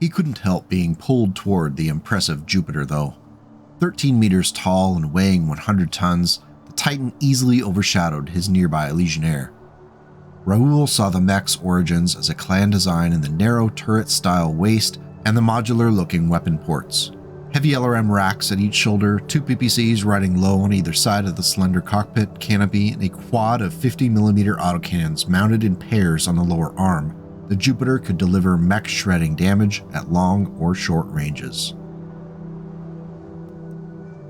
He couldn't help being pulled toward the impressive Jupiter, though. 13 meters tall and weighing 100 tons, the Titan easily overshadowed his nearby Legionnaire. Raoul saw the mech's origins as a clan design in the narrow turret-style waist and the modular-looking weapon ports. Heavy LRM racks at each shoulder, 2 PPCs riding low on either side of the slender cockpit canopy, and a quad of 50mm autocannons mounted in pairs on the lower arm. The Jupiter could deliver mech-shredding damage at long or short ranges.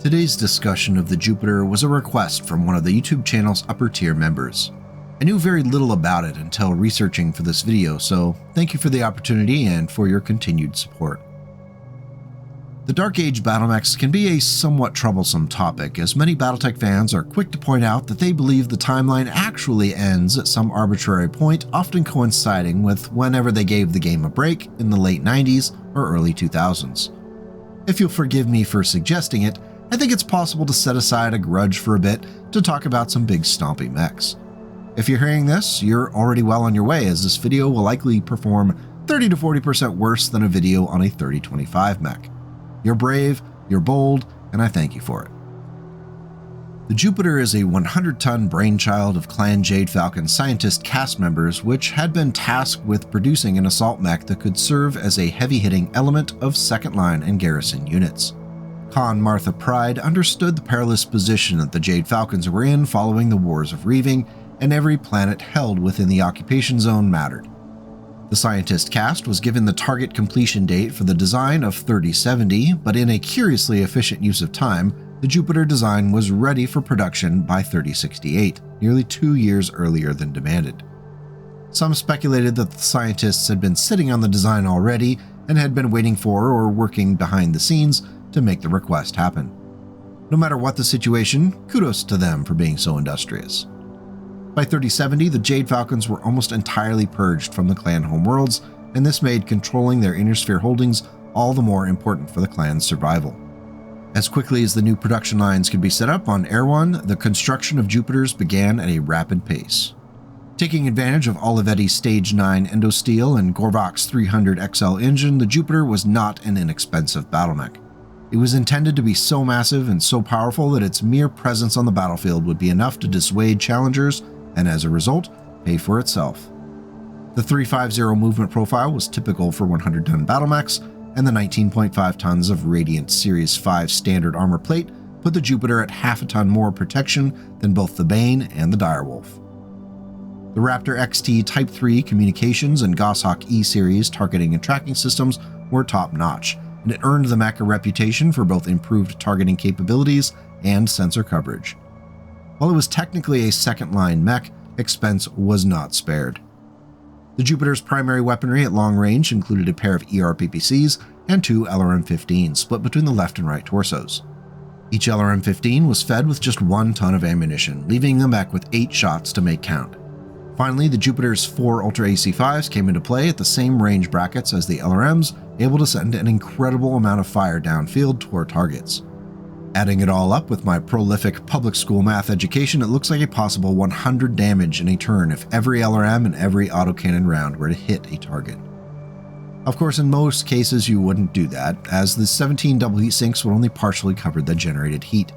Today's discussion of the Jupiter was a request from one of the YouTube channel's upper-tier members. I knew very little about it until researching for this video, so thank you for the opportunity and for your continued support. The Dark Age battlemechs can be a somewhat troublesome topic, as many BattleTech fans are quick to point out that they believe the timeline actually ends at some arbitrary point, often coinciding with whenever they gave the game a break in the late 90s or early 2000s. If you'll forgive me for suggesting it, I think it's possible to set aside a grudge for a bit to talk about some big stompy mechs. If you're hearing this, you're already well on your way, as this video will likely perform 30 to 40% worse than a video on a 3025 mech. You're brave, you're bold, and I thank you for it. The Jupiter is a 100-ton brainchild of Clan Jade Falcon scientist cast members, which had been tasked with producing an assault mech that could serve as a heavy-hitting element of second-line and garrison units. Khan Martha Pride understood the perilous position that the Jade Falcons were in following the Wars of Reaving, and every planet held within the occupation zone mattered. The scientist cast was given the target completion date for the design of 3070, but in a curiously efficient use of time, the Jupiter design was ready for production by 3068, nearly 2 years earlier than demanded. Some speculated that the scientists had been sitting on the design already and had been waiting for or working behind the scenes to make the request happen. No matter what the situation, kudos to them for being so industrious. By 3070, the Jade Falcons were almost entirely purged from the clan homeworlds, and this made controlling their inner sphere holdings all the more important for the clan's survival. As quickly as the new production lines could be set up on Erewhon, the construction of Jupiters began at a rapid pace. Taking advantage of Olivetti's Stage 9 Endosteel and Gorbach's 300 XL engine, the Jupiter was not an inexpensive battlemech. It was intended to be so massive and so powerful that its mere presence on the battlefield would be enough to dissuade challengers and, as a result, pay for itself. The 350 movement profile was typical for 100-ton battlemechs, and the 19.5 tons of Radiant Series 5 standard armor plate put the Jupiter at half a ton more protection than both the Bane and the Direwolf. The Raptor XT Type 3 communications and Goshawk E-Series targeting and tracking systems were top-notch, and it earned the mech a reputation for both improved targeting capabilities and sensor coverage. While it was technically a second-line mech, expense was not spared. The Jupiter's primary weaponry at long range included a pair of ER-PPCs and 2 LRM-15s split between the left and right torsos. Each LRM-15 was fed with just 1 ton of ammunition, leaving the mech with 8 shots to make count. Finally, the Jupiter's 4 Ultra AC-5s came into play at the same range brackets as the LRMs, able to send an incredible amount of fire downfield toward targets. Adding it all up with my prolific public school math education, it looks like a possible 100 damage in a turn if every LRM and every autocannon round were to hit a target. Of course, in most cases you wouldn't do that, as the 17 double heat sinks would only partially cover the generated heat.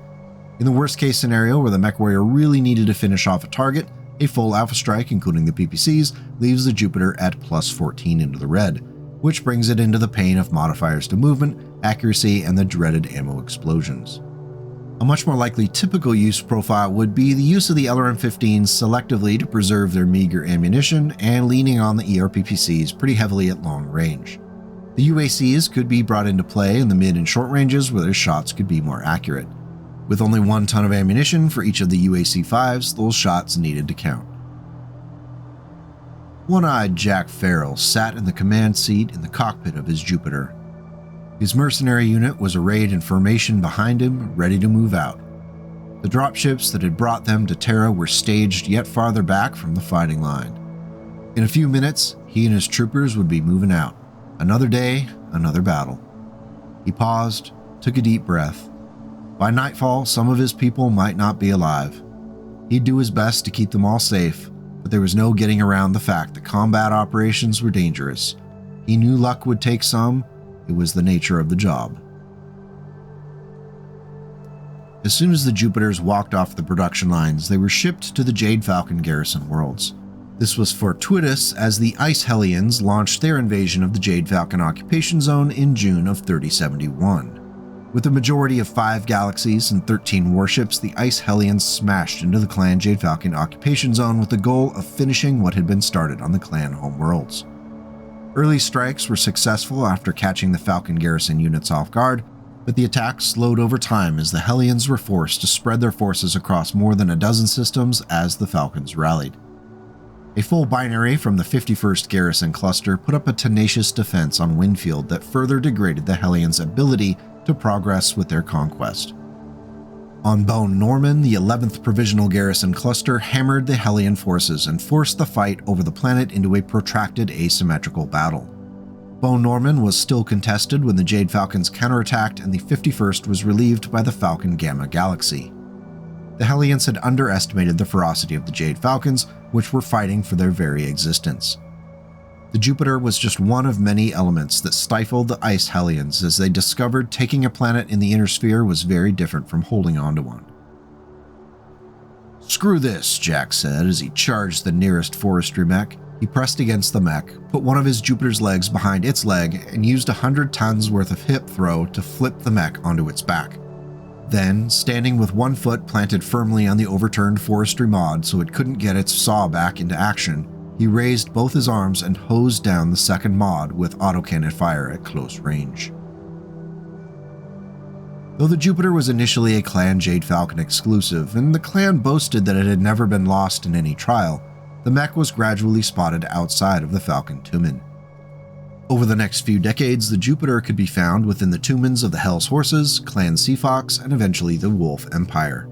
In the worst case scenario where the Mechwarrior really needed to finish off a target, a full Alpha Strike, including the PPCs, leaves the Jupiter at plus 14 into the red, which brings it into the pain of modifiers to movement, accuracy, and the dreaded ammo explosions. A much more likely typical use profile would be the use of the LRM-15s selectively to preserve their meager ammunition and leaning on the ER-PPCs pretty heavily at long range. The UACs could be brought into play in the mid and short ranges where their shots could be more accurate. With only 1 ton of ammunition for each of the UAC-5s, those shots needed to count. One-eyed Jack Farrell sat in the command seat in the cockpit of his Jupiter. His mercenary unit was arrayed in formation behind him, ready to move out. The dropships that had brought them to Terra were staged yet farther back from the fighting line. In a few minutes, he and his troopers would be moving out. Another day, another battle. He paused, took a deep breath. By nightfall, some of his people might not be alive. He'd do his best to keep them all safe, but there was no getting around the fact that combat operations were dangerous. He knew luck would take some, It was the nature of the job. As soon as the Jupiters walked off the production lines, they were shipped to the Jade Falcon garrison worlds. This was fortuitous as the Ice Hellions launched their invasion of the Jade Falcon occupation zone in June of 3071. With a majority of 5 galaxies and 13 warships, the Ice Hellions smashed into the Clan Jade Falcon occupation zone with the goal of finishing what had been started on the Clan homeworlds. Early strikes were successful after catching the Falcon garrison units off guard, but the attacks slowed over time as the Hellions were forced to spread their forces across more than a dozen systems as the Falcons rallied. A full binary from the 51st Garrison Cluster put up a tenacious defense on Winfield that further degraded the Hellions' ability to progress with their conquest. On Bone Norman, the 11th Provisional Garrison Cluster hammered the Hellion forces and forced the fight over the planet into a protracted asymmetrical battle. Bone Norman was still contested when the Jade Falcons counterattacked and the 51st was relieved by the Falcon Gamma Galaxy. The Hellions had underestimated the ferocity of the Jade Falcons, which were fighting for their very existence. The Jupiter was just one of many elements that stifled the Ice Hellions as they discovered taking a planet in the inner sphere was very different from holding onto one. "Screw this," Jack said as he charged the nearest forestry mech. He pressed against the mech, put one of his Jupiter's legs behind its leg, and used 100 tons worth of hip throw to flip the mech onto its back. Then, standing with one foot planted firmly on the overturned forestry mod so it couldn't get its saw back into action, he raised both his arms and hosed down the second mod with autocannon fire at close range. Though the Jupiter was initially a Clan Jade Falcon exclusive, and the clan boasted that it had never been lost in any trial, the mech was gradually spotted outside of the Falcon Tumen. Over the next few decades, the Jupiter could be found within the Tumens of the Hell's Horses, Clan Seafox, and eventually the Wolf Empire.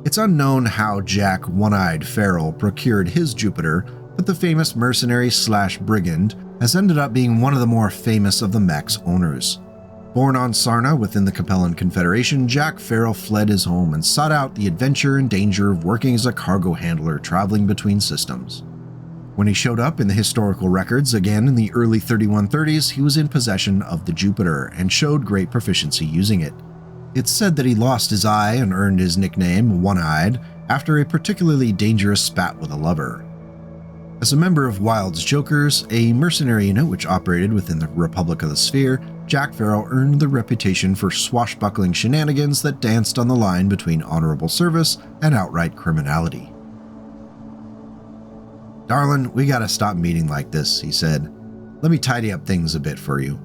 It's unknown how Jack One-Eyed Feral procured his Jupiter, but the famous mercenary/brigand has ended up being one of the more famous of the mech's owners. Born on Sarna within the Capellan Confederation, Jack Feral fled his home and sought out the adventure and danger of working as a cargo handler traveling between systems. When he showed up in the historical records again in the early 3130s, he was in possession of the Jupiter and showed great proficiency using it. It's said that he lost his eye and earned his nickname One-Eyed after a particularly dangerous spat with a lover. As a member of Wild's Jokers, a mercenary unit which operated within the Republic of the Sphere, Jack Feral earned the reputation for swashbuckling shenanigans that danced on the line between honorable service and outright criminality. "Darlin', we gotta stop meeting like this," he said. "Let me tidy up things a bit for you."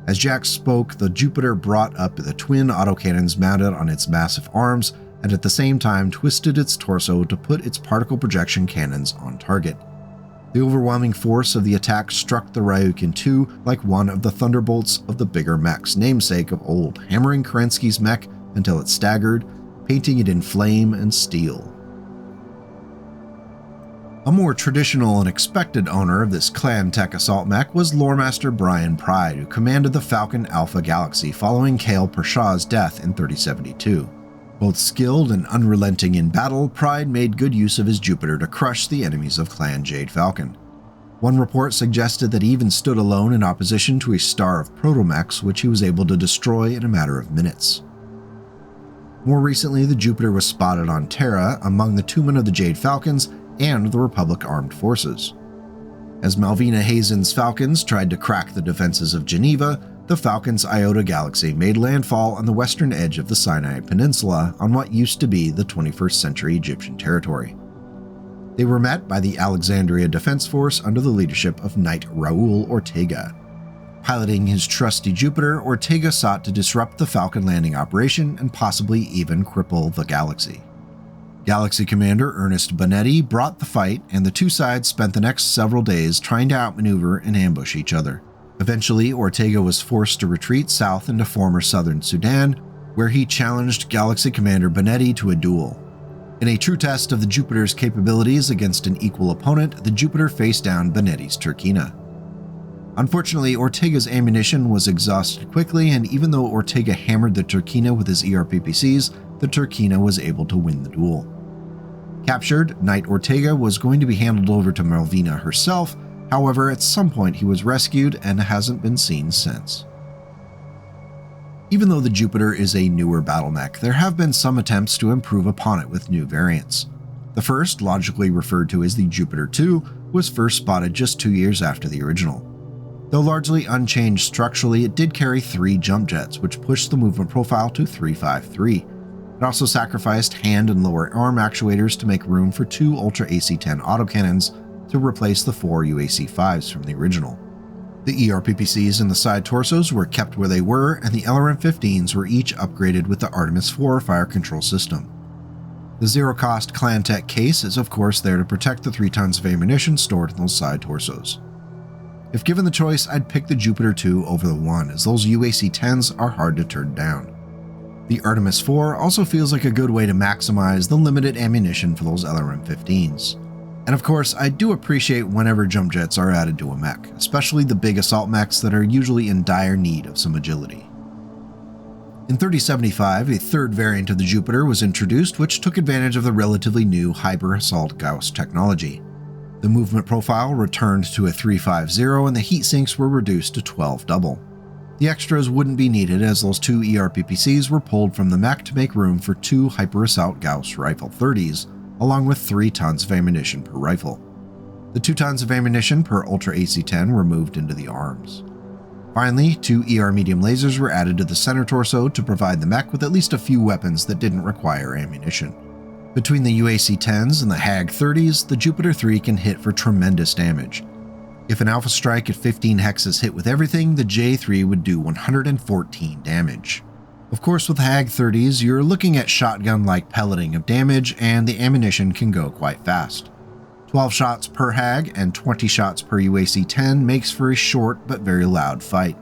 As Jack spoke, the Jupiter brought up the twin autocannons mounted on its massive arms and at the same time twisted its torso to put its particle projection cannons on target. The overwhelming force of the attack struck the Ryukin II like one of the thunderbolts of the bigger mech's namesake of old, hammering Kerensky's mech until it staggered, painting it in flame and steel. A more traditional and expected owner of this Clan Tech assault mech was Loremaster Brian Pride, who commanded the Falcon Alpha Galaxy following Kale Pershaw's death in 3072. Both skilled and unrelenting in battle, Pride made good use of his Jupiter to crush the enemies of Clan Jade Falcon. One report suggested that he even stood alone in opposition to a star of protomechs, which he was able to destroy in a matter of minutes. More recently, the Jupiter was spotted on Terra among the Tumen of the Jade Falcons and the Republic Armed Forces. As Malvina Hazen's Falcons tried to crack the defenses of Geneva, the Falcons' Iota Galaxy made landfall on the western edge of the Sinai Peninsula on what used to be the 21st century Egyptian territory. They were met by the Alexandria Defense Force under the leadership of Knight Raul Ortega. Piloting his trusty Jupiter, Ortega sought to disrupt the Falcon landing operation and possibly even cripple the galaxy. Galaxy Commander Ernest Bonetti brought the fight, and the two sides spent the next several days trying to outmaneuver and ambush each other. Eventually, Ortega was forced to retreat south into former southern Sudan, where he challenged Galaxy Commander Bonetti to a duel. In a true test of the Jupiter's capabilities against an equal opponent, the Jupiter faced down Bonetti's Turkina. Unfortunately, Ortega's ammunition was exhausted quickly, and even though Ortega hammered the Turkina with his ERPPCs, the Turkina was able to win the duel. Captured, Knight Ortega was going to be handed over to Malvina herself. However, at some point he was rescued and hasn't been seen since. Even though the Jupiter is a newer battle mech, there have been some attempts to improve upon it with new variants. The first, logically referred to as the Jupiter 2, was first spotted just 2 years after the original. Though largely unchanged structurally, it did carry 3 jump jets, which pushed the movement profile to 353. It also sacrificed hand and lower arm actuators to make room for 2 Ultra AC-10 autocannons to replace the 4 UAC-5s from the original. The ERPPCs and the side torsos were kept where they were, and the LRM-15s were each upgraded with the Artemis 4 fire control system. The zero-cost ClanTech case is of course there to protect the 3 tons of ammunition stored in those side torsos. If given the choice, I'd pick the Jupiter 2 over the 1, as those UAC-10s are hard to turn down. The Artemis 4 also feels like a good way to maximize the limited ammunition for those LRM-15s. And of course, I do appreciate whenever jump jets are added to a mech, especially the big assault mechs that are usually in dire need of some agility. In 3075, a third variant of the Jupiter was introduced, which took advantage of the relatively new Hyper Assault Gauss technology. The movement profile returned to a 350 and the heat sinks were reduced to 12 double. The extras wouldn't be needed as those 2 ERPPCs were pulled from the mech to make room for 2 Hyper Assault Gauss Rifle 30s, along with 3 tons of ammunition per rifle. The 2 tons of ammunition per Ultra AC-10 were moved into the arms. Finally, 2 ER medium lasers were added to the center torso to provide the mech with at least a few weapons that didn't require ammunition. Between the UAC-10s and the HAG-30s, the Jupiter 3 can hit for tremendous damage. If an Alpha Strike at 15 hexes hit with everything, the J3 would do 114 damage. Of course, with HAG-30s, you're looking at shotgun-like pelleting of damage, and the ammunition can go quite fast. 12 shots per HAG and 20 shots per UAC-10 makes for a short but very loud fight.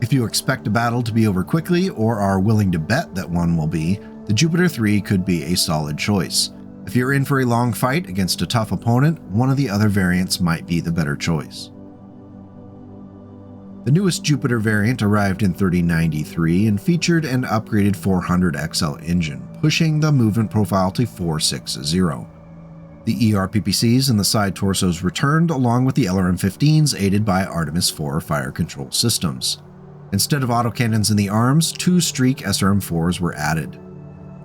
If you expect a battle to be over quickly or are willing to bet that one will be, the Jupiter 3 could be a solid choice. If you're in for a long fight against a tough opponent, one of the other variants might be the better choice. The newest Jupiter variant arrived in 3093 and featured an upgraded 400XL engine, pushing the movement profile to 460. The ERPPCs and the side torsos returned along with the LRM-15s aided by Artemis 4 fire control systems. Instead of autocannons in the arms, 2 Streak SRM-4s were added.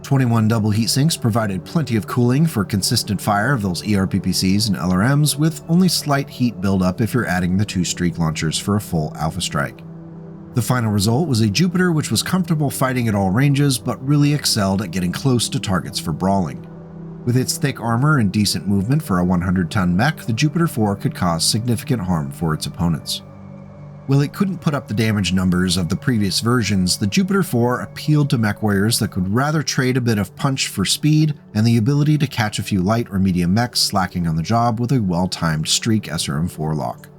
21 double heat sinks provided plenty of cooling for consistent fire of those ERPPCs and LRMs, with only slight heat buildup if you're adding the 2 Streak launchers for a full Alpha Strike. The final result was a Jupiter which was comfortable fighting at all ranges, but really excelled at getting close to targets for brawling. With its thick armor and decent movement for a 100-ton mech, the Jupiter 4 could cause significant harm for its opponents. While it couldn't put up the damage numbers of the previous versions, the Jupiter 4 appealed to mech warriors that could rather trade a bit of punch for speed and the ability to catch a few light or medium mechs slacking on the job with a well-timed Streak SRM-4 lock.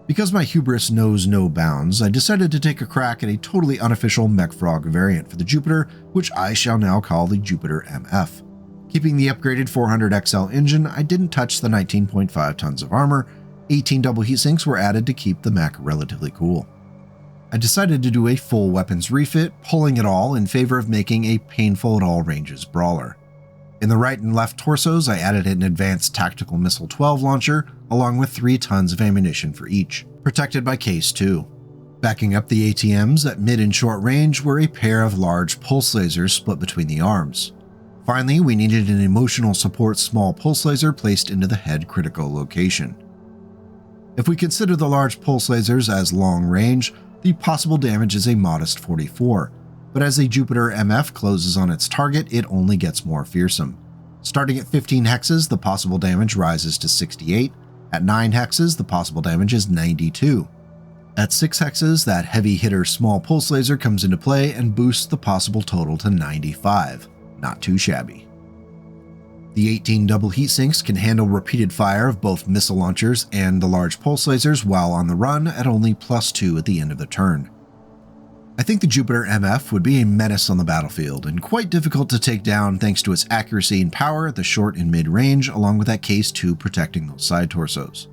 Because my hubris knows no bounds, I decided to take a crack at a totally unofficial Mech Frog variant for the Jupiter, which I shall now call the Jupiter MF. Keeping the upgraded 400XL engine, I didn't touch the 19.5 tons of armor. 18 double heat sinks were added to keep the mech relatively cool. I decided to do a full weapons refit, pulling it all in favor of making a painful at all ranges brawler. In the right and left torsos, I added an advanced tactical missile 12 launcher, along with 3 tons of ammunition for each, protected by Case 2. Backing up the ATMs at mid and short range were a pair of large pulse lasers split between the arms. Finally, we needed an emotional support small pulse laser placed into the head critical location. If we consider the large pulse lasers as long range, the possible damage is a modest 44, but as a Jupiter MF closes on its target, it only gets more fearsome. Starting at 15 hexes, the possible damage rises to 68, at 9 hexes, the possible damage is 92. At 6 hexes, that heavy hitter small pulse laser comes into play and boosts the possible total to 95. Not too shabby. The 18 double heat sinks can handle repeated fire of both missile launchers and the large pulse lasers while on the run at only +2 at the end of the turn. I think the Jupiter MF would be a menace on the battlefield and quite difficult to take down thanks to its accuracy and power at the short and mid range, along with that Case 2 protecting those side torsos.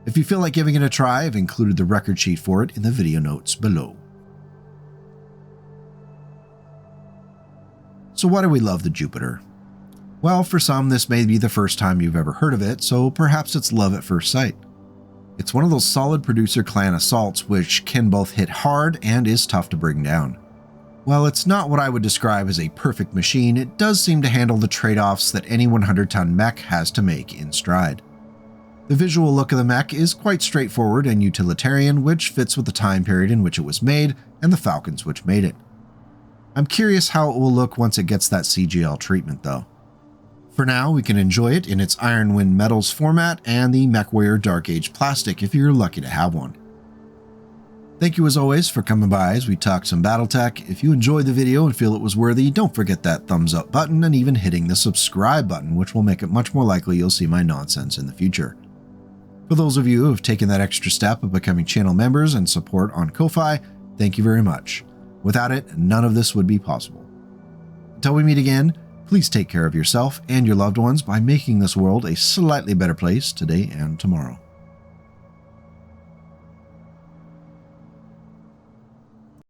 If you feel like giving it a try, I've included the record sheet for it in the video notes below. So why do we love the Jupiter? Well, for some, this may be the first time you've ever heard of it, so perhaps it's love at first sight. It's one of those solid producer clan assaults which can both hit hard and is tough to bring down. While it's not what I would describe as a perfect machine, it does seem to handle the trade-offs that any 100-ton mech has to make in stride. The visual look of the mech is quite straightforward and utilitarian, which fits with the time period in which it was made and the falcons which made it. I'm curious how it will look once it gets that CGL treatment though. For now, we can enjoy it in its Ironwind Metals format and the Mechwarrior Dark Age plastic if you're lucky to have one. Thank you as always for coming by as we talk some BattleTech. If you enjoyed the video and feel it was worthy, don't forget that thumbs up button and even hitting the subscribe button, which will make it much more likely you'll see my nonsense in the future. For those of you who have taken that extra step of becoming channel members and support on Ko-Fi, thank you very much. Without it, none of this would be possible. Until we meet again, please take care of yourself and your loved ones by making this world a slightly better place today and tomorrow.